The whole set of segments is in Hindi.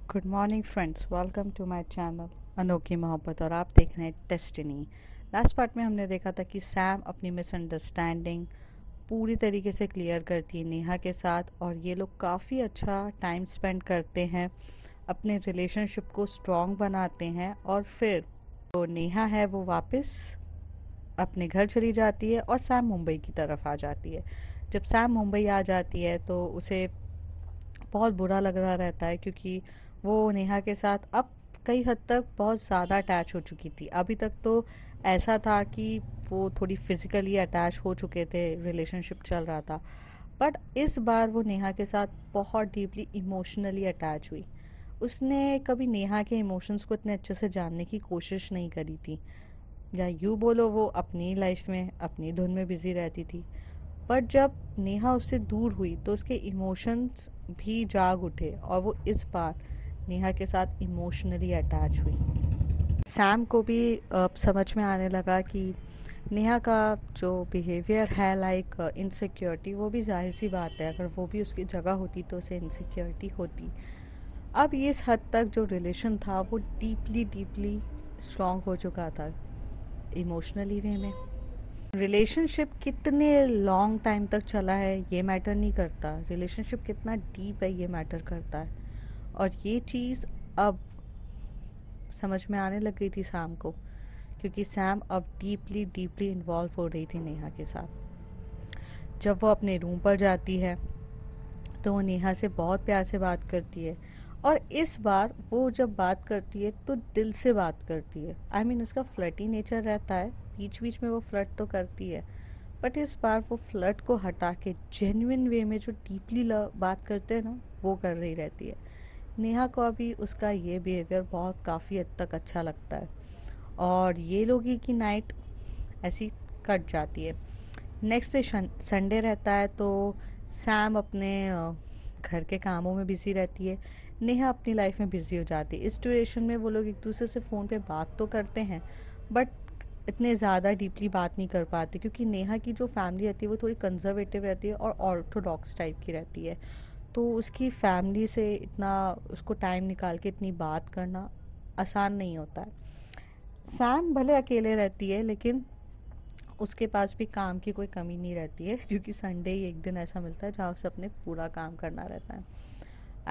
Good morning friends, welcome to my channel Anokhi Mohabbat. और आप देख रहे हैं डेस्टिनी। लास्ट पार्ट में हमने देखा था कि सैम अपनी मिसअंडरस्टैंडिंग पूरी तरीके से क्लियर करती है नेहा के साथ, और ये लोग काफ़ी अच्छा टाइम स्पेंड करते हैं, अपने रिलेशनशिप को स्ट्रॉन्ग बनाते हैं। और फिर जो नेहा है वो वापस अपने घर चली जाती है और सैम मुंबई की तरफ आ जाती है। जब सैम मुंबई आ जाती है तो उसे बहुत बुरा लग रहा रहता है, क्योंकि वो नेहा के साथ अब कई हद तक बहुत ज़्यादा अटैच हो चुकी थी। अभी तक तो ऐसा था कि वो थोड़ी फिजिकली अटैच हो चुके थे, रिलेशनशिप चल रहा था, बट इस बार वो नेहा के साथ बहुत डीपली इमोशनली अटैच हुई। उसने कभी नेहा के इमोशंस को इतने अच्छे से जानने की कोशिश नहीं करी थी, या यूँ बोलो वो अपनी लाइफ में अपनी धुन में बिजी रहती थी। बट जब नेहा उससे दूर हुई तो उसके इमोशंस भी जाग उठे, और वो इस बार नेहा के साथ इमोशनली अटैच हुई। सैम को भी अब समझ में आने लगा कि नेहा का जो बिहेवियर है, लाइक इनसिक्योरिटी, वो भी जाहिर सी बात है, अगर वो भी उसकी जगह होती तो उसे इनसिक्योरिटी होती। अब ये इस हद तक जो रिलेशन था वो डीपली डीपली स्ट्रॉन्ग हो चुका था इमोशनली वे में। रिलेशनशिप कितने लॉन्ग टाइम तक चला है ये मैटर नहीं करता, रिलेशनशिप कितना डीप है ये मैटर करता है। और ये चीज़ अब समझ में आने लग गई थी सैम को, क्योंकि सैम अब डीपली डीपली इन्वॉल्व हो रही थी नेहा के साथ। जब वो अपने रूम पर जाती है तो वो नेहा से बहुत प्यार से बात करती है, और इस बार वो जब बात करती है तो दिल से बात करती है। आई मीन उसका फ्लर्टी नेचर रहता है, बीच बीच में वो फ्लर्ट तो करती है, बट इस बार वो फ्लर्ट को हटा के जेन्युइन वे में जो डीपली बात करते हैं ना, वो कर रही रहती है। नेहा को अभी उसका ये बिहेवियर बहुत काफ़ी हद तक अच्छा लगता है, और ये लोग ही की नाइट ऐसी कट जाती है। नेक्स्ट डे संडे रहता है, तो सैम अपने घर के कामों में बिज़ी रहती है, नेहा अपनी लाइफ में बिज़ी हो जाती है। इस ड्यूरेशन में वो लोग एक दूसरे से फ़ोन पे बात तो करते हैं, बट इतने ज़्यादा डीपली बात नहीं कर पाते, क्योंकि नेहा की जो फैमिली रहती है वो थोड़ी कंजर्वेटिव रहती है और ऑर्थोडॉक्स टाइप की रहती है। तो उसकी फैमिली से इतना उसको टाइम निकाल के इतनी बात करना आसान नहीं होता है। सैम भले अकेले रहती है, लेकिन उसके पास भी काम की कोई कमी नहीं रहती है, क्योंकि संडे ही एक दिन ऐसा मिलता है जहाँ उसे अपने पूरा काम करना रहता है।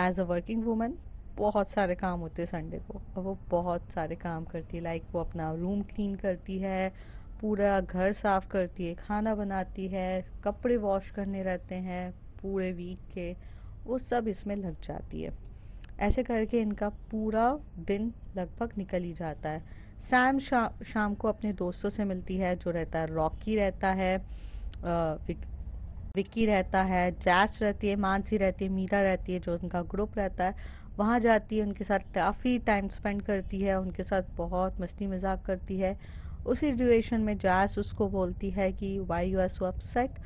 एज अ वर्किंग वूमन बहुत सारे काम होते हैं संडे को, और वो बहुत सारे काम करती है। लाइक वो अपना रूम क्लीन करती है, पूरा घर साफ करती है, खाना बनाती है, कपड़े वॉश करने रहते हैं पूरे वीक के, वो सब इसमें लग जाती है। ऐसे करके इनका पूरा दिन लगभग निकल ही जाता है। सैम शाम को अपने दोस्तों से मिलती है, जो रहता है रॉकी रहता है, विक्की रहता है, जैस रहती है, मानसी रहती है, मीरा रहती है, जो उनका ग्रुप रहता है। वहाँ जाती है, उनके साथ काफ़ी टाइम स्पेंड करती है, उनके साथ बहुत मस्ती मजाक करती है। उसी ड्यूरेशन में जैस उसको बोलती है कि why you are so upset.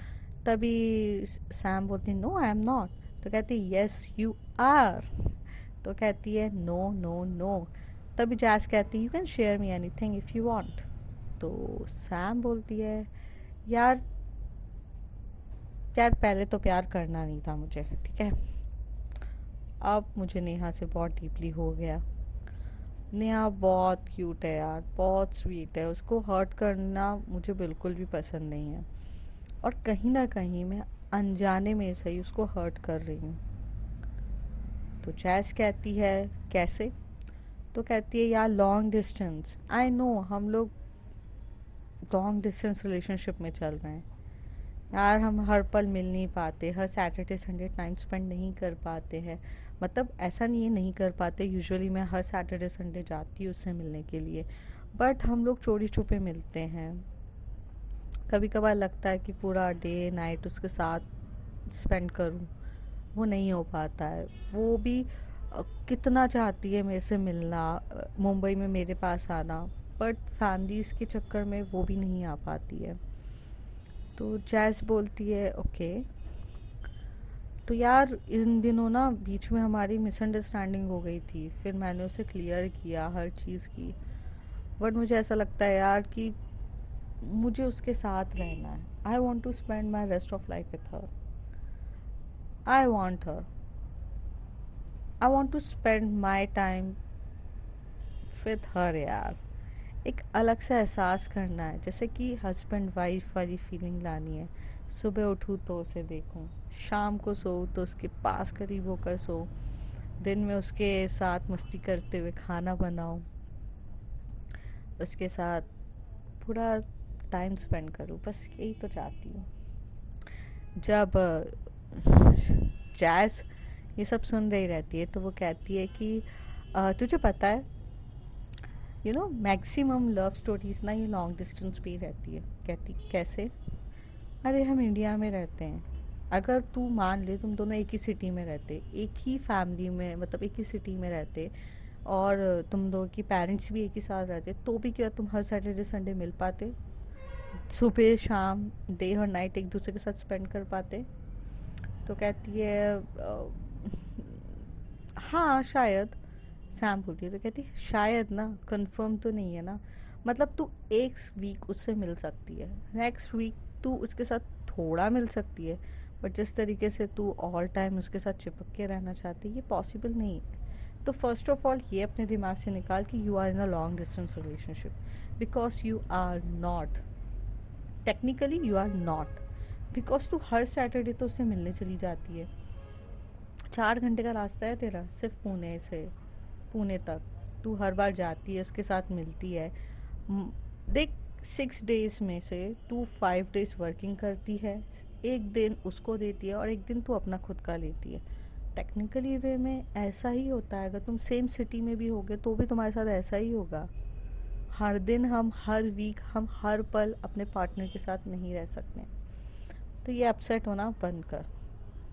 तभी सैम बोलती है नो आई एम नॉट। तो कहती है यस यू आर। तो कहती है नो नो नो। तभी जैस कहती है you can share me anything if you want. तो सैम बोलती है यार, यार पहले तो प्यार करना नहीं था मुझे, ठीक है, अब मुझे नेहा से बहुत डीपली हो गया। नेहा बहुत क्यूट है यार, बहुत स्वीट है, उसको हर्ट करना मुझे बिल्कुल भी पसंद नहीं है, और कहीं ना कहीं मैं अनजाने में सही उसको हर्ट कर रही हूँ। तो जैस कहती है कैसे? तो कहती है यार लॉन्ग डिस्टेंस, आई नो हम लोग लॉन्ग डिस्टेंस रिलेशनशिप में चल रहे हैं यार, हम हर पल मिल नहीं पाते, हर सैटरडे संडे टाइम स्पेंड नहीं कर पाते हैं। मतलब ऐसा नहीं है नहीं कर पाते, यूजुअली मैं हर सैटरडे संडे जाती हूँ उससे मिलने के लिए, बट हम लोग चोरी छुपे मिलते हैं। कभी कभार लगता है कि पूरा डे नाइट उसके साथ स्पेंड करूँ, वो नहीं हो पाता है। वो भी कितना चाहती है मेरे से मिलना, मुंबई में मेरे पास आना, बट फैमिलीज़ के चक्कर में वो भी नहीं आ पाती है। तो जैस बोलती है ओके। तो यार इन दिनों ना बीच में हमारी मिसअंडरस्टैंडिंग हो गई थी, फिर मैंने उसे क्लियर किया हर चीज़ की, बट मुझे ऐसा लगता है यार कि मुझे उसके साथ रहना है। I want to spend my rest of life with her, I want her. I want to spend my time with her यार। एक अलग सा एहसास करना है, जैसे कि हस्बैंड वाइफ वाली फीलिंग लानी है। सुबह उठूँ तो उसे देखूँ, शाम को सोऊँ तो उसके पास करीब होकर सोऊँ, दिन में उसके साथ मस्ती करते हुए खाना बनाऊँ, उसके साथ पूरा टाइम स्पेंड करूँ, बस यही तो चाहती हूँ। जब जैज़ ये सब सुन रही रहती है तो वो कहती है कि तुझे पता है, मैक्सिमम लव स्टोरीज ना ये लॉन्ग डिस्टेंस पे ही रहती है। कहती कैसे? अरे हम इंडिया में रहते हैं, अगर तू मान ले तुम दोनों एक ही सिटी में रहते, एक ही फैमिली में, मतलब एक ही सिटी में रहते, और तुम दोनों की पेरेंट्स भी एक ही साथ रहते, तो भी क्या तुम हर सैटरडे संडे मिल पाते? सुबह शाम, डे और नाइट एक दूसरे के साथ स्पेंड कर पाते? तो कहती है हाँ शायद। सैम बोलती है तो कहती है शायद ना, कंफर्म तो नहीं है ना। मतलब तू एक वीक उससे मिल सकती है, नेक्स्ट वीक तू उसके साथ थोड़ा मिल सकती है, बट जिस तरीके से तू ऑल टाइम उसके साथ चिपक के रहना चाहती है, ये पॉसिबल नहीं है। तो फर्स्ट ऑफ ऑल ये अपने दिमाग से निकाल कि you are in a long distance relationship, because you are not, technically you are not, because तू हर सैटरडे तो उससे मिलने चली जाती है। 4 घंटे का रास्ता है तेरा सिर्फ पुणे से, पुणे तक तू हर बार जाती है, उसके साथ मिलती है। देख, 6 डेज में से तू 5 डेज वर्किंग करती है, एक दिन उसको देती है और एक दिन तू अपना खुद का लेती है। टेक्निकली वे में ऐसा ही होता है, अगर तुम सेम सिटी में भी होगे तो भी तुम्हारे साथ ऐसा ही होगा। हर दिन हम, हर वीक हम, हर पल अपने पार्टनर के साथ नहीं रह सकते। तो ये अपसेट होना बंद कर,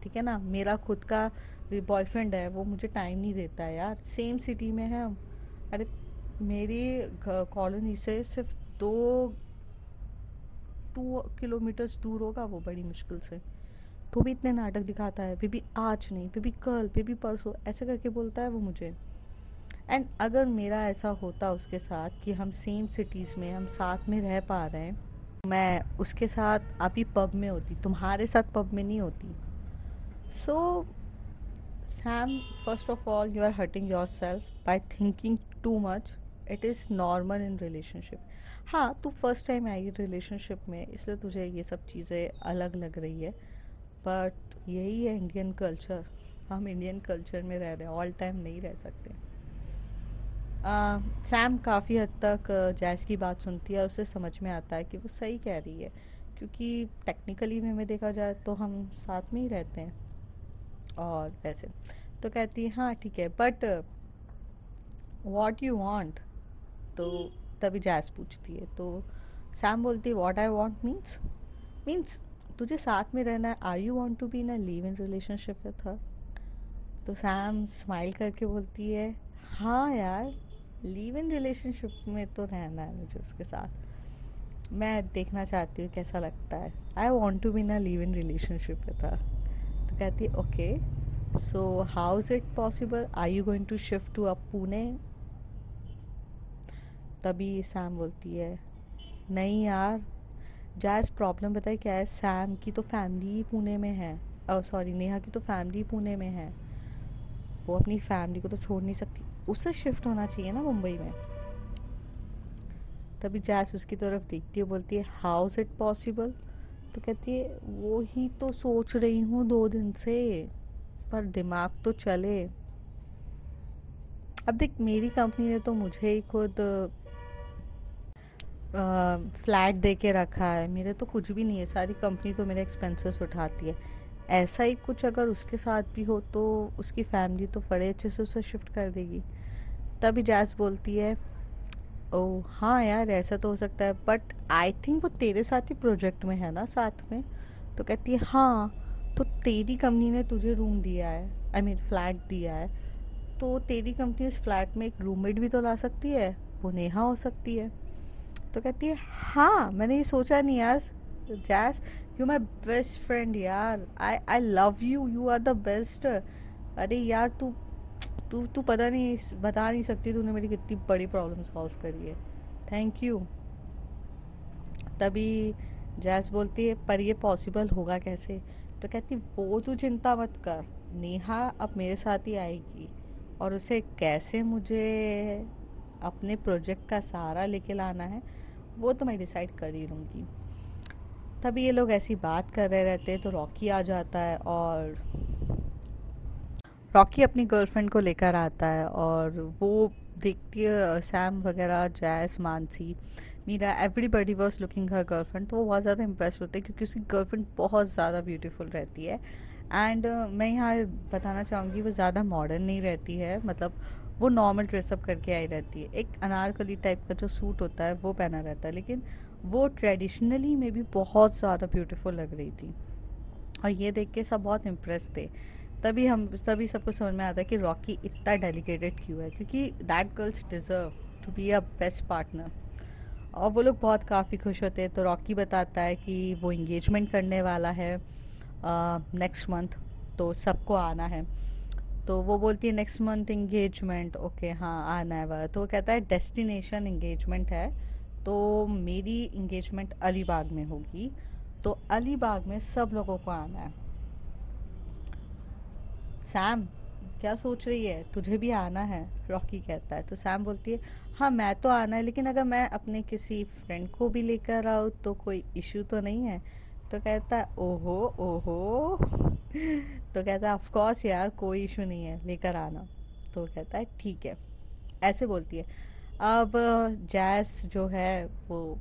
ठीक है ना? मेरा खुद का बॉयफ्रेंड है, वो मुझे टाइम नहीं देता है यार, सेम सिटी में है हम। अरे मेरी कॉलोनी से सिर्फ 2 किलोमीटर्स दूर होगा वो, बड़ी मुश्किल से। तो भी इतने नाटक दिखाता है, बेबी आज नहीं, बेबी कल, बेबी परसों, ऐसे करके बोलता है वो मुझे। एंड अगर मेरा ऐसा होता उसके साथ कि हम सेम सिटीज़ में हम साथ में रह पा रहे हैं, मैं उसके साथ अभी पब में होती, तुम्हारे साथ पब में नहीं होती। सो Sam, first of all, you are hurting yourself by thinking too much. It is normal in relationship. हाँ, तू फर्स्ट टाइम आई रिलेशनशिप में, इसलिए तुझे ये सब चीज़ें अलग लग रही है, बट यही है इंडियन कल्चर। हम इंडियन कल्चर में रह रहे हैं, ऑल टाइम नहीं रह सकते। सैम काफ़ी हद तक जैज़ की बात सुनती है और उसे समझ में आता है कि वो सही कह रही है, क्योंकि टेक्निकली में देखा जाए तो हम साथ में ही रहते हैं। और वैसे तो कहती है हाँ ठीक है, बट व्हाट यू वांट? तो तभी जैस पूछती है, तो सैम बोलती है व्हाट आई वांट मीन्स तुझे साथ में रहना है, are you want to be in a live in relationship with her? तो सैम स्माइल करके बोलती है हाँ यार, लिव इन रिलेशनशिप में तो रहना है मुझे उसके साथ, मैं देखना चाहती हूँ कैसा लगता है, I want to be in a live in relationship with her. तो कहती है okay, so how is it possible, are you going to shift to a Pune? तभी सैम बोलती है नहीं यार, जैस प्रॉब्लम बताए क्या है, सैम की तो फैमिली ही पुणे में है, सॉरी नेहा की तो फैमिली पुणे में है, वो अपनी फैमिली को तो छोड़ नहीं सकती, उसे शिफ्ट होना चाहिए ना मुंबई में। तभी जैस उसकी तरफ देखती है, बोलती है हाउ इज़ इट पॉसिबल? तो कहती है वो ही तो सोच रही हूँ 2 दिन से, पर दिमाग तो चले। अब देख, मेरी कंपनी ने तो मुझे ही खुद फ्लैट दे के रखा है, मेरे तो कुछ भी नहीं है, सारी कंपनी तो मेरे एक्सपेंसेस उठाती है। ऐसा ही कुछ अगर उसके साथ भी हो तो उसकी फैमिली तो बड़े अच्छे से उसे शिफ्ट कर देगी। तभी जैस बोलती है ओह हाँ यार, ऐसा तो हो सकता है, बट आई थिंक वो तेरे साथ ही प्रोजेक्ट में है ना साथ में? तो कहती है हाँ, तो तेरी कंपनी ने तुझे रूम दिया है, आई मीन फ्लैट दिया है, तो तेरी कंपनी उस फ्लैट में एक रूममेट भी तो ला सकती है, वो नेहा हो सकती है। तो कहती है हाँ, मैंने ये सोचा नहीं यार, जैस यू माई बेस्ट फ्रेंड यार, I I love you, you are the best. अरे यार तू तू तू पता नहीं, बता नहीं सकती तूने मेरी कितनी बड़ी प्रॉब्लम सॉल्व करी है, थैंक यू। तभी जैस बोलती है पर ये पॉसिबल होगा कैसे? तो कहती वो तू चिंता मत कर, नेहा अब मेरे साथ ही आएगी, और उसे कैसे मुझे अपने प्रोजेक्ट का सहारा लेके लाना है वो तो मैं डिसाइड कर ही लूँगी। तभी ये लोग ऐसी बात कर रहे रहते हैं तो रॉकी आ जाता है और रॉकी अपनी गर्लफ्रेंड को लेकर आता है और वो देखती है सैम वगैरह, Jess, Mansi, Meera, everybody was looking her girlfriend, तो वो बहुत ज़्यादा इम्प्रेस होते हैं क्योंकि उसकी गर्लफ्रेंड बहुत ज़्यादा ब्यूटीफुल रहती है। एंड मैं यहाँ बताना चाहूँगी वो ज़्यादा मॉडर्न नहीं रहती है, मतलब वो नॉर्मल ड्रेसअप करके आई रहती है। एक अनारकली टाइप का जो सूट होता है वो पहना रहता है, लेकिन वो ट्रेडिशनली में भी बहुत ज़्यादा ब्यूटीफुल लग रही थी और ये देख के सब बहुत इम्प्रेस थे। तभी सबको समझ में आता है कि रॉकी इतना डेडिकेटेड क्यों है, क्योंकि that girls deserve to be a best partner. और वो लोग बहुत काफ़ी खुश होते हैं। तो रॉकी बताता है कि वो इंगेजमेंट करने वाला है नेक्स्ट मंथ, तो सबको आना है। तो वो बोलती है नेक्स्ट मंथ इंगेजमेंट, ओके हाँ आना है वाला। तो वो कहता है डेस्टिनेशन इंगेजमेंट है, तो मेरी इंगेजमेंट अलीबाग में होगी, तो अलीबाग में सब लोगों को आना है। सैम क्या सोच रही है, तुझे भी आना है, रॉकी कहता है। तो सैम बोलती है हाँ मैं तो आना है, लेकिन अगर मैं अपने किसी फ्रेंड को भी लेकर आऊँ तो कोई इशू तो नहीं है। तो कहता है ओहो ओहो तो कहता है ऑफ कोर्स यार कोई इशू नहीं है, लेकर आना। तो कहता है ठीक है, ऐसे बोलती है। अब जैस जो है वो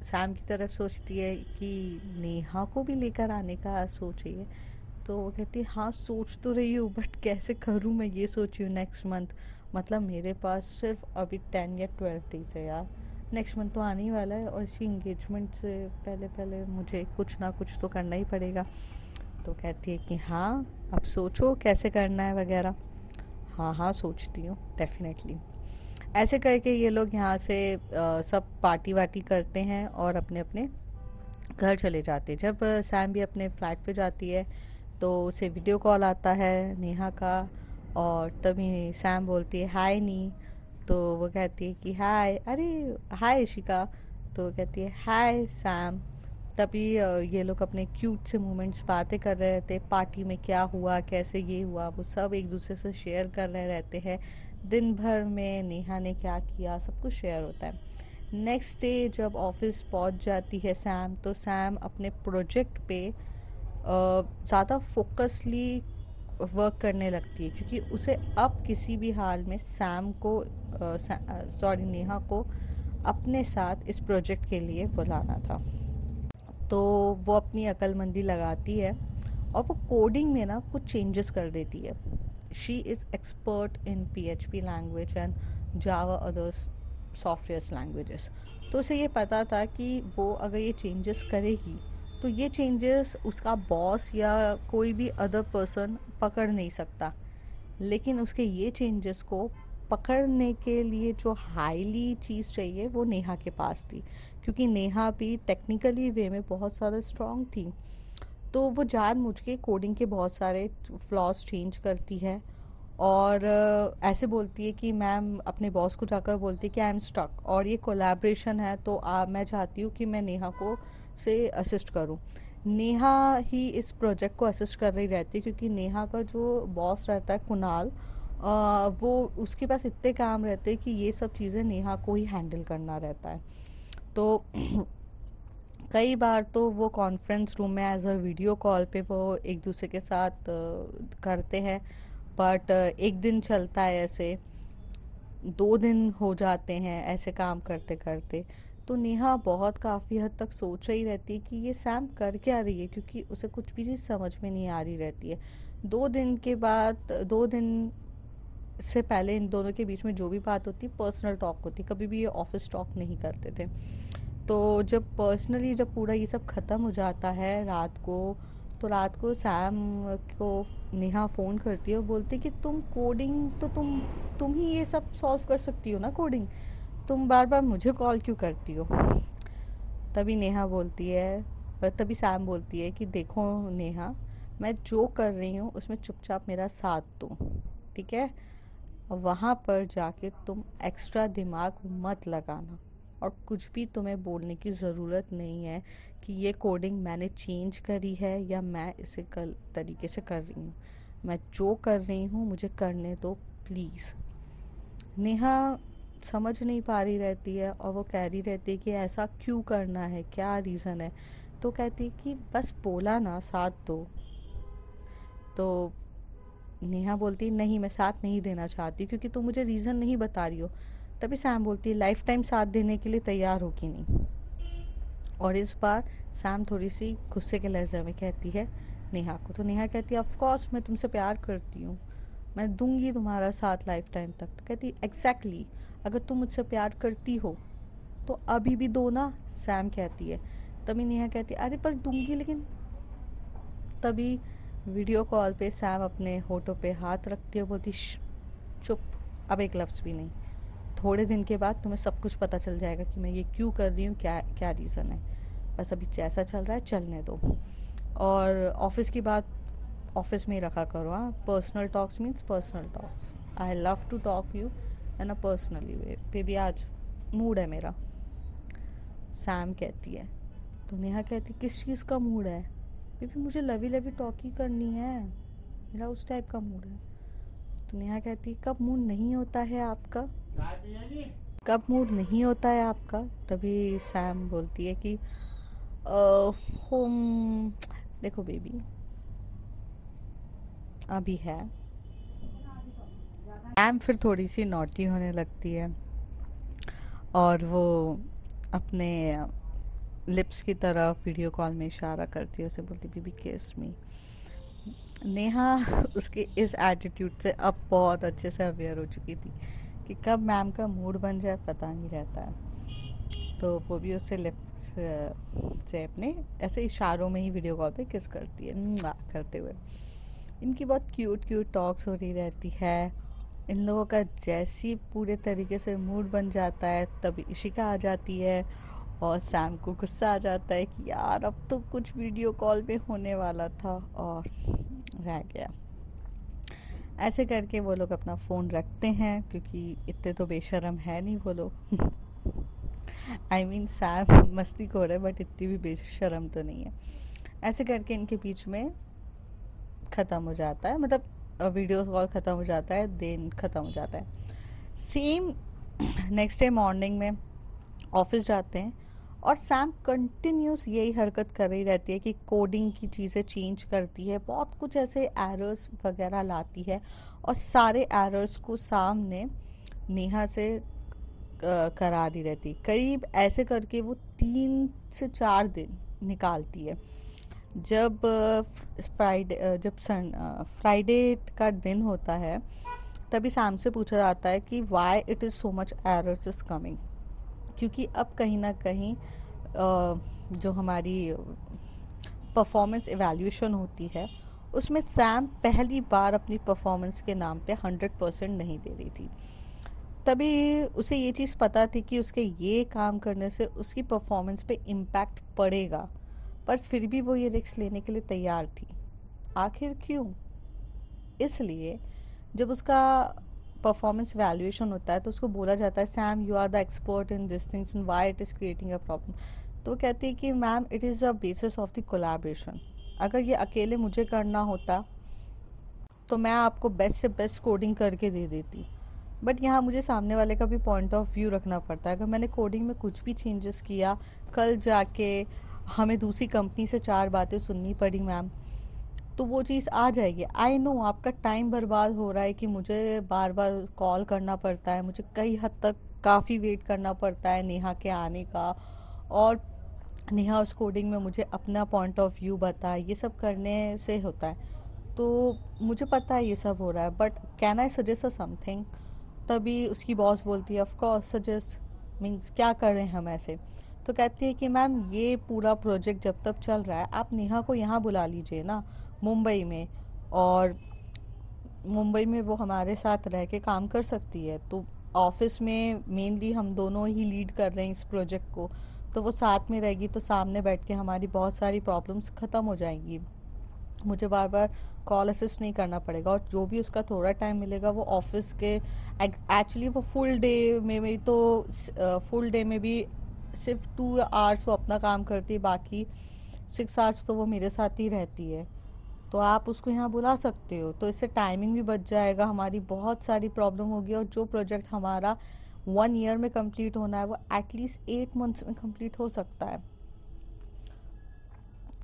सैम की तरफ सोचती है कि नेहा को भी लेकर आने का सोच रही है। तो वो कहती है हाँ सोच तो रही हूँ, बट कैसे करूँ, मैं ये सोच रही हूँ नेक्स्ट मंथ, मतलब मेरे पास सिर्फ अभी 10 या 12 डेज है यार, नेक्स्ट मंथ तो आने ही वाला है और इसकी इंगेजमेंट से पहले पहले मुझे कुछ ना कुछ तो करना ही पड़ेगा। तो कहती है कि हाँ अब सोचो कैसे करना है वगैरह। हाँ हाँ सोचती हूँ डेफिनेटली। ऐसे करके ये लोग यहाँ से सब पार्टी वार्टी करते हैं और अपने अपने घर चले जाते हैं। जब सैम भी अपने फ्लैट पे जाती है तो उसे वीडियो कॉल आता है नेहा का, और तभी सैम बोलती है हाय नी। तो वो कहती है कि हाय, अरे हाय इशिका। तो वो कहती है हाय सैम। तभी ये लोग अपने क्यूट से मोमेंट्स बातें कर रहे रहते हैं, पार्टी में क्या हुआ कैसे ये हुआ वो सब एक दूसरे से शेयर कर रहे रहते हैं। दिन भर में नेहा ने क्या किया सब कुछ शेयर होता है। नेक्स्ट डे जब ऑफिस पहुंच जाती है सैम, तो सैम अपने प्रोजेक्ट पे ज़्यादा फोकसली वर्क करने लगती है, क्योंकि उसे अब किसी भी हाल में सैम को नेहा को अपने साथ इस प्रोजेक्ट के लिए बुलाना था। तो वो अपनी अक्लमंदी लगाती है और वो कोडिंग में ना कुछ चेंजेस कर देती है। She is expert in PHP language and Java others software languages. तो उसे ये पता था कि वो अगर ये चेंजेस करेगी तो ये चेंजेस उसका बॉस या कोई भी अदर पर्सन पकड़ नहीं सकता। लेकिन उसके ये चेंजेस को पकड़ने के लिए जो हाईली चीज़ चाहिए वो नेहा के पास थी, क्योंकि नेहा भी टेक्निकली वे में बहुत ज़्यादा स्ट्रॉन्ग थी। तो वो जानबूझ के कोडिंग के बहुत सारे फ्लॉज चेंज करती है और ऐसे बोलती है कि मैम अपने बॉस को जाकर बोलती है कि आई एम स्टक और ये कोलैबोरेशन है, तो मैं चाहती हूँ कि मैं नेहा को से असिस्ट करूँ। नेहा ही इस प्रोजेक्ट को असिस्ट कर रही रहती है, क्योंकि नेहा का जो बॉस रहता है कुणाल, वो उसके पास इतने काम रहते हैं कि ये सब चीज़ें नेहा को ही हैंडल करना रहता है। तो कई बार तो वो कॉन्फ्रेंस रूम में एज अ वीडियो कॉल पे वो एक दूसरे के साथ करते हैं, बट एक दिन चलता है ऐसे, 2 दिन हो जाते हैं ऐसे काम करते करते। तो नेहा बहुत काफ़ी हद तक सोच रही रहती है कि ये सैम कर क्या रही है, क्योंकि उसे कुछ भी चीज़ समझ में नहीं आ रही रहती है। 2 दिन के बाद, 2 दिन से पहले इन दोनों के बीच में जो भी बात होती पर्सनल टॉक होती, कभी भी ये ऑफिस टॉक नहीं करते थे। तो जब पूरा ये सब ख़त्म हो जाता है रात को, तो रात को सैम को नेहा फ़ोन करती है और बोलती है कि तुम कोडिंग तो तुम ही ये सब सॉल्व कर सकती हो ना कोडिंग, तुम बार बार मुझे कॉल क्यों करती हो। तभी नेहा बोलती है, तभी सैम बोलती है कि देखो नेहा, मैं जो कर रही हूँ उसमें चुपचाप मेरा साथ दो, ठीक है, वहाँ पर जाके तुम एक्स्ट्रा दिमाग मत लगाना और कुछ भी तुम्हें बोलने की ज़रूरत नहीं है कि ये कोडिंग मैंने चेंज करी है या मैं इसे गलत तरीके से कर रही हूँ। मैं जो कर रही हूँ मुझे करने दो प्लीज़। नेहा समझ नहीं पा रही रहती है और वो कह रही रहती है कि ऐसा क्यों करना है, क्या रीज़न है। तो कहती है कि बस बोला ना साथ दो। तो नेहा बोलती है नहीं, मैं साथ नहीं देना चाहती क्योंकि तुम मुझे रीज़न नहीं बता रही हो। तभी सैम बोलती है लाइफ टाइम साथ देने के लिए तैयार हो कि नहीं। और इस बार सैम थोड़ी सी गुस्से के लहजे में कहती है नेहा को। तो नेहा कहती है ऑफ कोर्स मैं तुमसे प्यार करती हूँ, मैं दूंगी तुम्हारा साथ लाइफ टाइम तक। तो कहती एग्जैक्टली, अगर तुम मुझसे प्यार करती हो तो अभी भी दो ना, सैम कहती है। तभी नेहा कहती है अरे पर दूंगी लेकिन। तभी वीडियो कॉल पे सैम अपने होठों पे हाथ रखती है, बोलती चुप, अब एक लफ्ज़ भी नहीं। थोड़े दिन के बाद तुम्हें सब कुछ पता चल जाएगा कि मैं ये क्यों कर रही हूँ, क्या क्या रीज़न है। बस अभी जैसा चल रहा है चलने दो। और ऑफिस की बात ऑफिस में ही रखा करो। हाँ, personal talks means personal talks. I love to talk you in a personally way पे भी आज मूड है मेरा, सैम कहती है। तो नेहा कहती किस चीज़ का मूड है। बेबी मुझे लवी लवी टॉक ही करनी है, मेरा उस टाइप का मूड है। तो नेहा कहती कब मूड नहीं होता है आपका, कब मूड नहीं होता है आपका। तभी सैम बोलती है कि होम देखो बेबी अभी है। सैम फिर थोड़ी सी नॉटी होने लगती है और वो अपने लिप्स की तरफ वीडियो कॉल में इशारा करती है, उसे बोलती बेबी किस मी। नेहा उसके इस एटीट्यूड से अब बहुत अच्छे से अवेयर हो चुकी थी कि कब मैम का मूड बन जाए पता नहीं रहता है। तो वो भी उससे लिप्स से अपने ऐसे इशारों में ही वीडियो कॉल पे किस करती है करते हुए। इनकी बहुत क्यूट क्यूट टॉक्स हो रही रहती है। इन लोगों का जैसी पूरे तरीके से मूड बन जाता है तभी इशिका आ जाती है और सैम को गुस्सा आ जाता है कि यार अब तो कुछ वीडियो कॉल पे होने वाला था और रह गया। ऐसे करके वो लोग अपना फ़ोन रखते हैं क्योंकि इतने तो बेशरम है नहीं वो लोग। आई मीन सैम मस्ती खो रहे बट इतनी भी बेशरम तो नहीं है। ऐसे करके इनके बीच में ख़त्म हो जाता है, मतलब वीडियो कॉल ख़त्म हो जाता है, दिन ख़त्म हो जाता है। सेम नेक्स्ट डे मॉर्निंग में ऑफिस जाते हैं और सैम कंटिन्यूस यही हरकत कर रही रहती है कि कोडिंग की चीज़ें चेंज करती है, बहुत कुछ ऐसे एरर्स वगैरह लाती है और सारे एरर्स को सामने नेहा से करा रही रहती। करीब ऐसे करके वो 3 से 4 दिन निकालती है। जब फ्राइडे का दिन होता है तभी सैम से पूछा जाता है कि why it is so much errors is coming. क्योंकि अब कहीं ना कहीं जो हमारी परफॉर्मेंस एवेल्यूएशन होती है उसमें सैम पहली बार अपनी परफॉर्मेंस के नाम पे 100% नहीं दे रही थी। तभी उसे ये चीज़ पता थी कि उसके ये काम करने से उसकी परफॉर्मेंस पे इम्पैक्ट पड़ेगा, पर फिर भी वो ये रिस्क लेने के लिए तैयार थी। आखिर क्यों? इसलिए जब उसका परफॉर्मेंस वैल्यूएशन होता है तो उसको बोला जाता है Sam you are the expert in this things and why it is creating a problem. तो वो कहती है कि ma'am it is a basis of the collaboration. अगर ये अकेले मुझे करना होता तो मैं आपको बेस्ट से बेस्ट कोडिंग करके दे देती, बट यहाँ मुझे सामने वाले का भी पॉइंट ऑफ व्यू रखना पड़ता है। अगर मैंने कोडिंग में कुछ भी चेंजेस किया, कल जाके हमें दूसरी कंपनी से 4 बातें सुननी पड़ी मैम, तो वो चीज़ आ जाएगी। आई नो आपका टाइम बर्बाद हो रहा है कि मुझे बार बार कॉल करना पड़ता है, मुझे कई हद तक काफ़ी वेट करना पड़ता है नेहा के आने का, और नेहा उस कोडिंग में मुझे अपना पॉइंट ऑफ व्यू बताए, ये सब करने से होता है। तो मुझे पता है ये सब हो रहा है, but can I suggest something. तभी उसकी बॉस बोलती है ऑफ कोर्स सजेस्ट मीन्स क्या कर रहे हैं हम ऐसे। तो कहती है कि मैम ये पूरा प्रोजेक्ट जब तक चल रहा है आप नेहा को यहाँ बुला लीजिए ना, मुंबई में, और मुंबई में वो हमारे साथ रह के काम कर सकती है। तो ऑफिस में मेनली हम दोनों ही लीड कर रहे हैं इस प्रोजेक्ट को, तो वो साथ में रहेगी तो सामने बैठ के हमारी बहुत सारी प्रॉब्लम्स ख़त्म हो जाएंगी। मुझे बार बार कॉल असिस्ट नहीं करना पड़ेगा और जो भी उसका थोड़ा टाइम मिलेगा वो ऑफिस के एक्चुअली वो फुल डे में भी तो फुल डे में भी सिर्फ 2 आवर्स वो अपना काम करती है, बाकी 6 आवर्स तो वो मेरे साथ ही रहती है। तो आप उसको यहाँ बुला सकते हो, तो इससे टाइमिंग भी बच जाएगा, हमारी बहुत सारी प्रॉब्लम होगी, और जो प्रोजेक्ट हमारा 1 ईयर में कंप्लीट होना है वो एटलीस्ट 8 मंथ्स में कंप्लीट हो सकता है।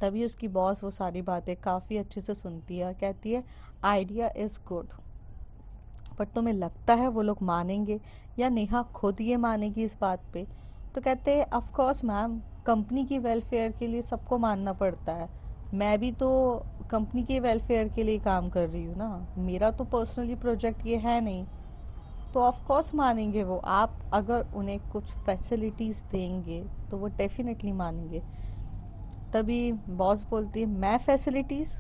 तभी उसकी बॉस वो सारी बातें काफ़ी अच्छे से सुनती है, कहती है आइडिया इज़ गुड, बट तुम्हें लगता है वो लोग मानेंगे, या नेहा खुद ये मानेगी इस बात पे? तो कहते हैं ऑफ कोर्स मैम, कंपनी की वेलफेयर के लिए सबको मानना पड़ता है, मैं भी तो कंपनी के वेलफेयर के लिए काम कर रही हूँ ना, मेरा तो पर्सनली प्रोजेक्ट ये है नहीं। तो ऑफ कोर्स मानेंगे वो, आप अगर उन्हें कुछ फैसिलिटीज़ देंगे तो वो डेफिनेटली मानेंगे। तभी बॉस बोलती है मैं फैसिलिटीज़,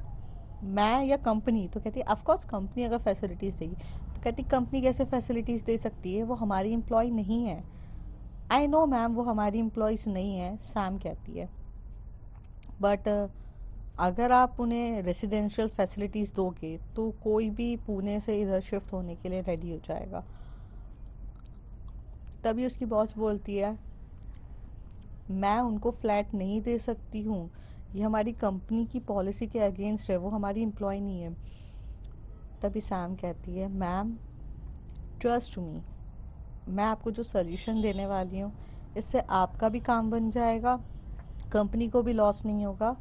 मैं या कंपनी? तो कहती है ऑफ कोर्स कंपनी अगर फैसिलिटीज़ देगी। तो कहती कंपनी कैसे फैसिलिटीज़ दे सकती है, वो हमारी एम्प्लॉय नहीं है। आई नो मैम वो हमारी एम्प्लॉयज़ नहीं है, सैम कहती है, बट अगर आप उन्हें रेसिडेंशियल फैसिलिटीज़ दोगे तो कोई भी पुणे से इधर शिफ्ट होने के लिए रेडी हो जाएगा। तभी उसकी बॉस बोलती है मैं उनको फ्लैट नहीं दे सकती हूँ, ये हमारी कंपनी की पॉलिसी के अगेंस्ट है, वो हमारी एम्प्लॉय नहीं है। तभी सैम कहती है मैम ट्रस्ट मी, मैं आपको जो सोल्यूशन देने वाली हूँ इससे आपका भी काम बन जाएगा, कंपनी को भी लॉस नहीं होगा,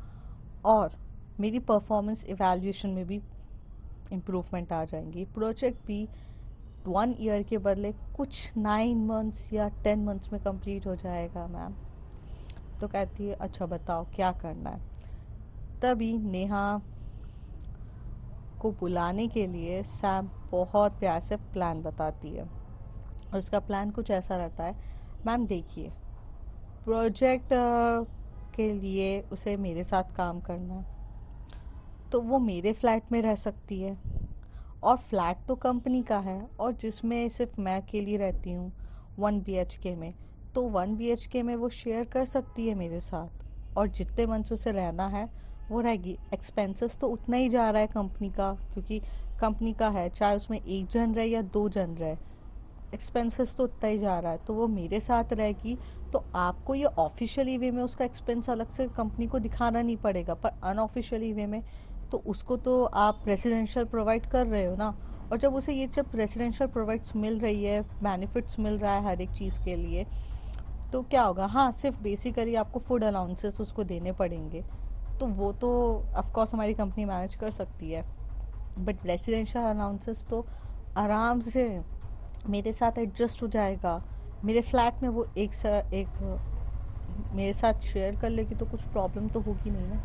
और मेरी परफॉर्मेंस इवैल्यूएशन में भी इम्प्रूवमेंट आ जाएंगी, प्रोजेक्ट भी 1 ईयर के बदले कुछ 9 मंथ्स या 10 मंथ्स में कंप्लीट हो जाएगा मैम। तो कहती है अच्छा बताओ क्या करना है। तभी नेहा को बुलाने के लिए सैम बहुत प्यार से प्लान बताती है, और उसका प्लान कुछ ऐसा रहता है मैम देखिए, प्रोजेक्ट के लिए उसे मेरे साथ काम करना है, तो वो मेरे फ्लैट में रह सकती है, और फ्लैट तो कंपनी का है, और जिसमें सिर्फ मैं अकेली रहती हूँ 1 BHK में, तो 1 BHK में वो शेयर कर सकती है मेरे साथ, और जितने मंथ्स उसे रहना है वो रहेगी। एक्सपेंसेस तो उतना ही जा रहा है कंपनी का, क्योंकि कंपनी का है, चाहे उसमें 1 जन रहे या 2 जन रहे, एक्सपेंसेस तो उतना ही जा रहा है, तो वो मेरे साथ रहेगी। तो आपको ये ऑफिशियली वे में उसका एक्सपेंस अलग से कंपनी को दिखाना नहीं पड़ेगा, पर अनऑफिशियली वे में तो उसको तो आप रेसिडेंशियल प्रोवाइड कर रहे हो ना, और जब उसे ये जब रेसिडेंशियल प्रोवाइड्स मिल रही है, बेनिफिट्स मिल रहा है हर एक चीज़ के लिए, तो क्या होगा, हाँ सिर्फ बेसिकली आपको फूड अलाउंसेस उसको देने पड़ेंगे, तो वो तो ऑफकोर्स हमारी कंपनी मैनेज कर सकती है, बट रेसिडेंशियल अलाउंसेस तो आराम से मेरे साथ एडजस्ट हो जाएगा, मेरे फ्लैट में वो एक मेरे साथ शेयर कर लेगी, तो कुछ प्रॉब्लम तो होगी नहीं ना।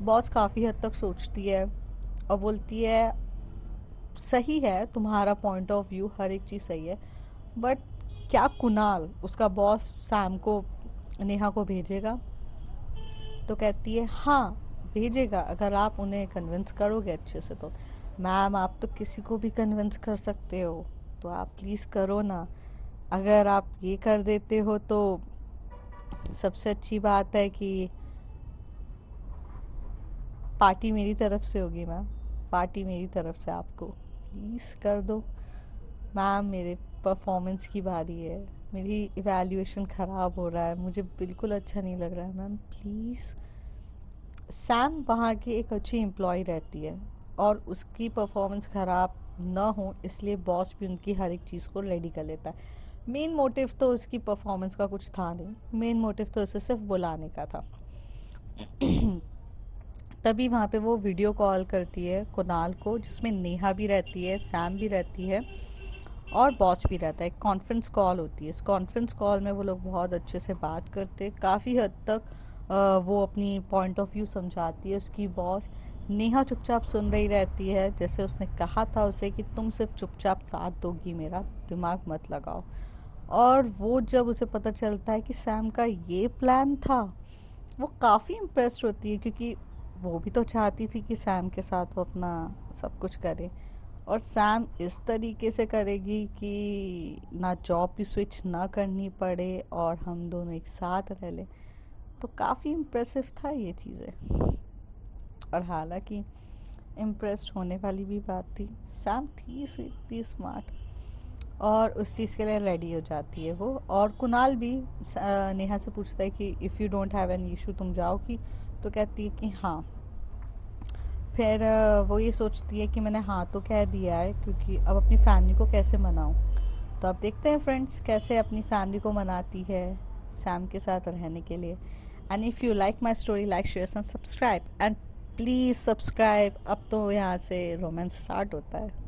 बॉस काफ़ी हद तक सोचती है और बोलती है सही है तुम्हारा पॉइंट ऑफ व्यू, हर एक चीज़ सही है, बट क्या कुणाल उसका बॉस सैम को नेहा को भेजेगा? तो कहती है हाँ भेजेगा, अगर आप उन्हें कन्विंस करोगे अच्छे से तो। मैम आप तो किसी को भी कन्विंस कर सकते हो, तो आप प्लीज़ करो ना, अगर आप ये कर देते हो तो सबसे अच्छी बात है कि पार्टी मेरी तरफ से होगी मैम, पार्टी मेरी तरफ से, आपको प्लीज़ कर दो मैम, मेरे परफॉर्मेंस की बारी है, मेरी इवैल्यूएशन ख़राब हो रहा है, मुझे बिल्कुल अच्छा नहीं लग रहा है मैम प्लीज़। सैम वहाँ की एक अच्छी एम्प्लॉय रहती है, और उसकी परफॉर्मेंस ख़राब ना हो इसलिए बॉस भी उनकी हर एक चीज़ को रेडी कर लेता है। मेन मोटिव तो उसकी परफॉर्मेंस का कुछ था नहीं, मेन मोटिव तो उसे सिर्फ बुलाने का था। तभी वहाँ पे वो वीडियो कॉल करती है कुणाल को, जिसमें नेहा भी रहती है, सैम भी रहती है, और बॉस भी रहता है। एक कॉन्फ्रेंस कॉल होती है, इस कॉन्फ्रेंस कॉल में वो लोग बहुत अच्छे से बात करते हैं, काफ़ी हद तक वो अपनी पॉइंट ऑफ व्यू समझाती है उसकी बॉस। नेहा चुपचाप सुन रही रहती है, जैसे उसने कहा था उसे कि तुम सिर्फ चुपचाप साथ दोगी, मेरा दिमाग मत लगाओ। और वो जब उसे पता चलता है कि सैम का ये प्लान था, वो काफ़ी इम्प्रेस्ड होती है, क्योंकि वो भी तो चाहती थी कि सैम के साथ वो अपना सब कुछ करे, और सैम इस तरीके से करेगी कि ना जॉब भी स्विच ना करनी पड़े और हम दोनों एक साथ रह लें। तो काफ़ी इम्प्रेसिव था ये चीज़ें, और हालांकि इम्प्रेस्ड होने वाली भी बात थी, सैम थी स्वीट थी स्मार्ट, और उस चीज़ के लिए रेडी हो जाती है वो। और कुणाल भी नेहा से पूछता है कि if you don't have any issue तुम जाओ कि, तो कहती है कि हाँ। फिर वो ये सोचती है कि मैंने हाँ तो कह दिया है, क्योंकि अब अपनी फैमिली को कैसे मनाऊँ। तो आप देखते हैं फ्रेंड्स कैसे अपनी फैमिली को मनाती है सैम के साथ रहने के लिए। And if you like my story, like share and subscribe, and please subscribe. अब तो यहाँ से रोमांस स्टार्ट होता है।